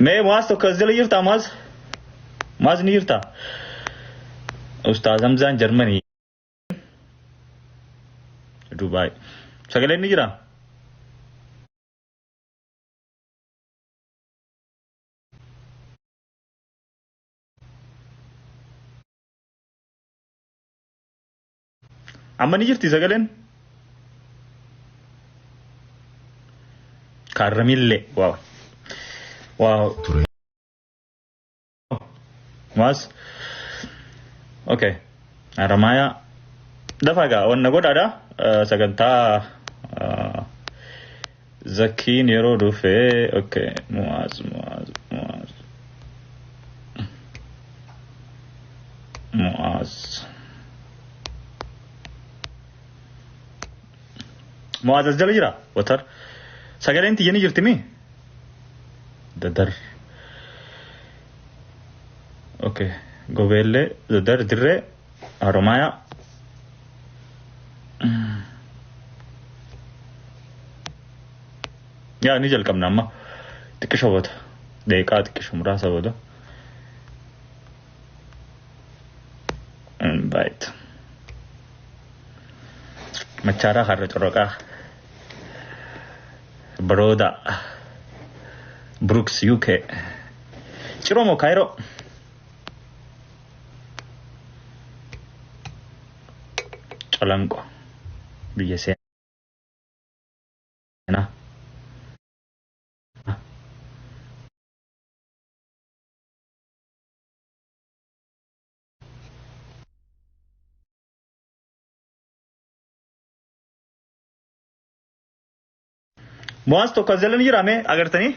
ما مواز كزل يرتا ماز نيرتا أستاذ همزان جرمني دبي سجلين نيرا أما نيرتي سجلين كارميل واو واو ماز اوكي رمايا دفعة ونقول هذا سجنتا زكين يرودو في اوكي مواز الجليرة وتر سجل انت يني جرتمي ددر اوكي غوبيل ددر درة رمايا يا نيجل كم نامه تكشوت دقيقة تكشم راسه وده بايت مچارا خرج روكا برودا بروكس يوكي چرومو كايرو چلنگو بيسينا مواز تو کزلن یرا میں اگر تنی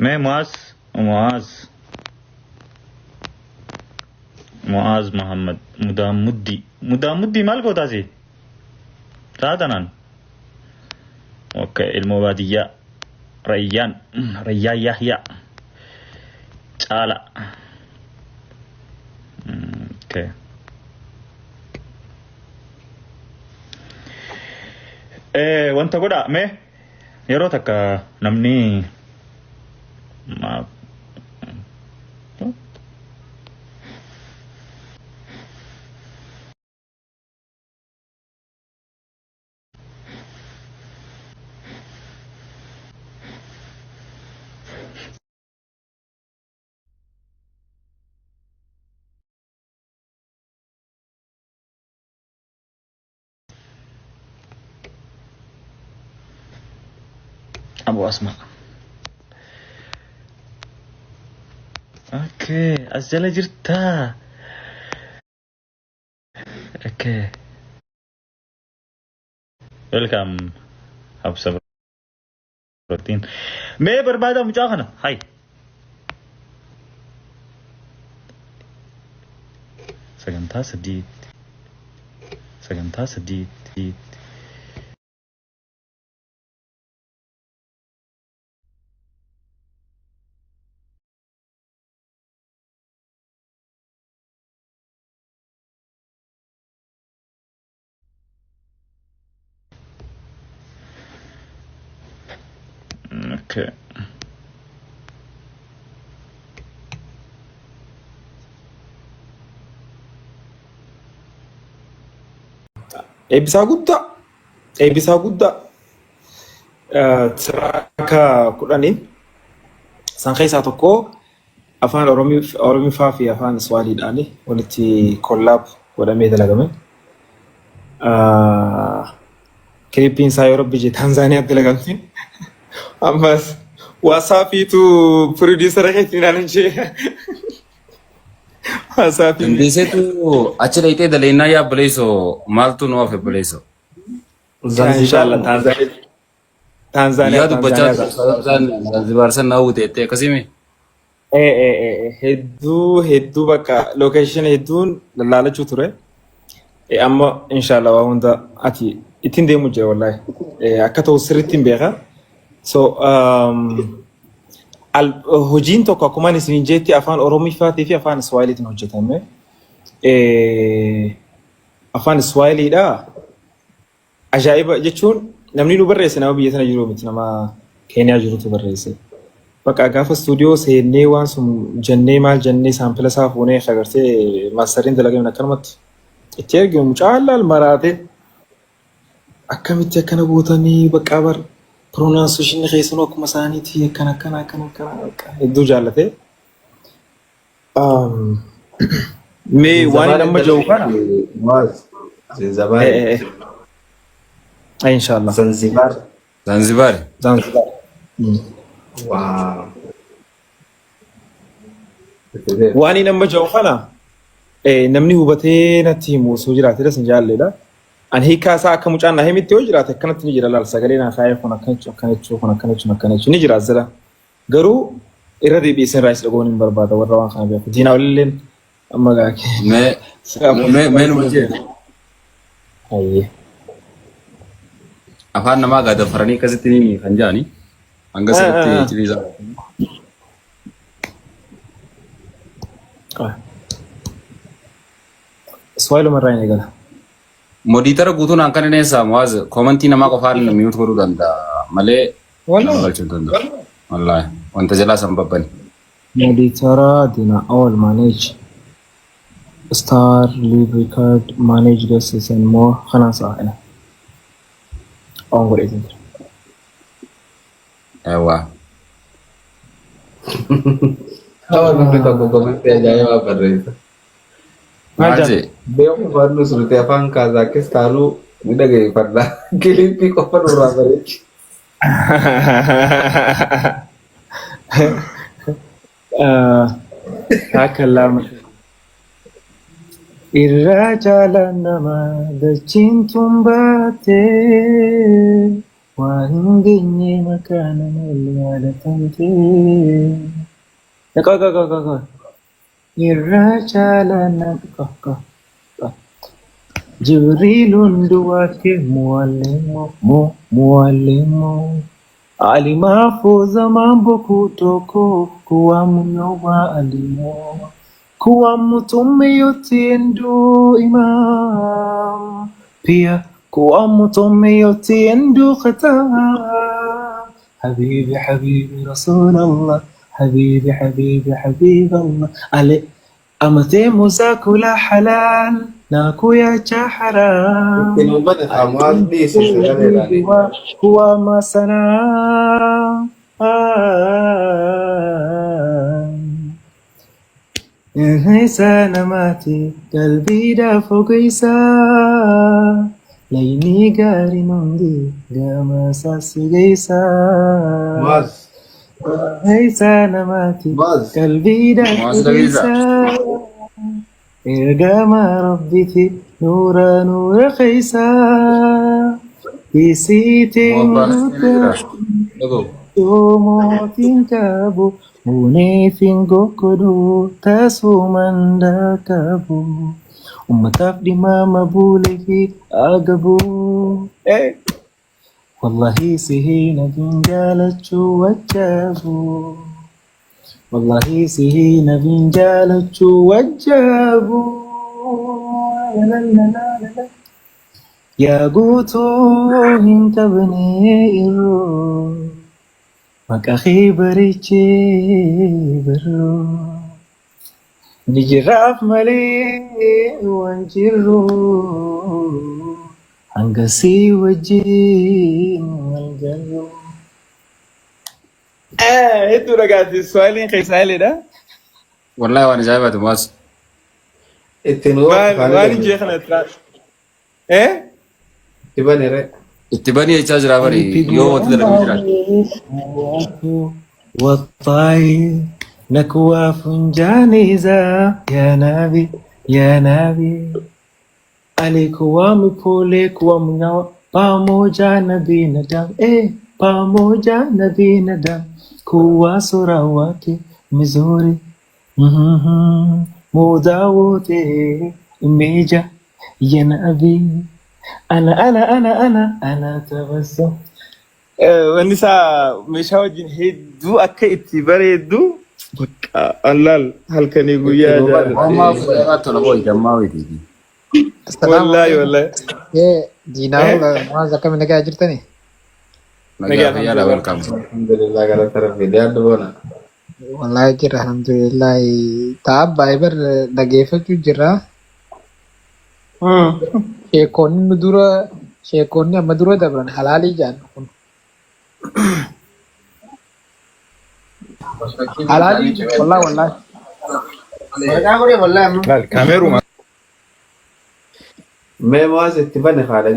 میں معاذ محمد مدامدي مال کو تاسي رادنان اوكي المبادية ريان يحيى تعالى اوكي wanta godha mee yeroo takka namni أبو أسماء اوكي أسجل جرتا اوكي ويلكم أبو سبروتين मैं बर्बादा मुचाखना हाय سجنتا سديد اوكي eebbisaa guddaa tiraka kudhanii san keessaa tokko afaan oromiffaa fi afaan iswaaliidhaan walitti kollaab godhamee dalagame. Kilipiin isaa yeroo biyya Taanzaaniyaatti dalagamte ammas waasaappiitu pirodiisara keetiin aanan ishee Indisetu achi dhayitee daleennaa yaa buleeso maaltu nu hafe buleeso. inshallah Taanzaaniyaa Yaa dubbachaa Zanzibar san naa wuteettee akkasimi. hedduu bakka location hedduun laalachuu ture. Amma inshallah waa hunda ati ittiin deemu jira wallahi akka ta'u sirriitti hin beeka. So hojiin tokko akkuma isin jetti afaan oromiffaatii fi afaan iswaaliitiin hojjetame. Afaan iswaaliidha ajaa'iba jechuun namni nu barreesse nama biyya sana jiru miti nama Keeniyaa jirutu barreesse. Bakka gaafa stuudiyoo seennee waan sun jennee maal jennee saampila isaa fuunee agartee maastariin dalagame akkanumatti itti erginu mucaan laal maraate akkamitti akkana gootanii bakka bar pronunciation keessanuu akkuma isaaniitii akkana hedduu jaallate. Mee waan amma jiru kana Zanzibar. inshallah Zanzibar. Zanzibar. Wow. waan amma jiru kana namni hubatee natti himu osoo jiraate dasan jaalledha. Ani hiikaa isaa akka mucaan na himitti yoo jiraate akkanatti ni jira laal sagalee naa kaayee kun akkanachu ni jira zira. Garuu irra deebiisin raayis dhagoon hin barbaada warra waan kana beeku. Diinaa olilleen amma gaake. Mee numa jee. Ayyee. Afaan namaa gaadafaranii akkasitti ni kan jaani. Hanga sirriitti ciriisaa. Swahili marraa hin eegala. Modiitara guutuun kan inni eessaa muwaaz koomantii namaa qofaan mi'uut godhuu danda'a malee nama galchuu hin danda'u. Wallaahi wanta jalaa san babbani. Modiitara dina all manage star leave record manage this and more khanas ahna. On godhe. Ewa. Tahu nanti tak komentar aja ya barresa. Maal jee? Beo farlu surte afan Kazakhstan udah gaya farda kilipi kofar urang barech. Hakalam irra jalanama dachin tumbate wahinginye makana melada tante. Go. Irra jalanama Jibrilun duwake muallimo alimafuza mambo kutoko kuwa mnyoba alimo kuwa mtume yote ndo imam pia kuwa mtume yote ndo khatam habibi rasulallah habibi Allah ale amate musakula halal naku ya cha haram Kinubat amal di sesuatu ni. huwa masana sana mati qalbi da fogisa laini gari mundi gama sasigisa Mas. sana mati Mas. qalbi da fogisa إرجما ربتي نور خيسا بسيتين توموتين كابو منيفين غوكودو تاسو مندكابو ومتافدي ما مبولي أقبو والله سهينا بنجالتشو وجابو والله سهينا بنجالتشو وجابو لا يا قوتو انت بنيرو مكاخي بريتشي برو نجراف ملي وانجرو هنقسي وجين والجرو itu ragazzi Swahili che sai da Wallahi waan ajaa'ibatu muwaaz. Itu nu. waan jeexna tra Tiba nere. Itti banii jechaa jira bari yoo wati dalaguu jiraate. والطيب نكوى فنجانيزا يا نبي alikuwa mpole kuwa mnyawa pamoja na binadamu pamoja na binadamu kuwa sura wake mzuri muda wote imeja ya nabii ana tabassum wanni saa meeshaa wajjin hedduu akka itti bareeddu bakka allaal halkanii guyyaa Amma fuudhaa tola boo'i gammaa wayitiiti. wallahi Diinaa mwanza kama nagaa jirtani Nagaa fayyaadha welcome. Alhamdulillah galata rabbi yaaddu bona. Wallahi jira alhamdulillah. Taab Bible dhageeffachuu jira. Sheekonni amma dura dabran halaalii jaan kun. Halaalii wallahi. Kameeruma. Mee Muaz itti bane haadha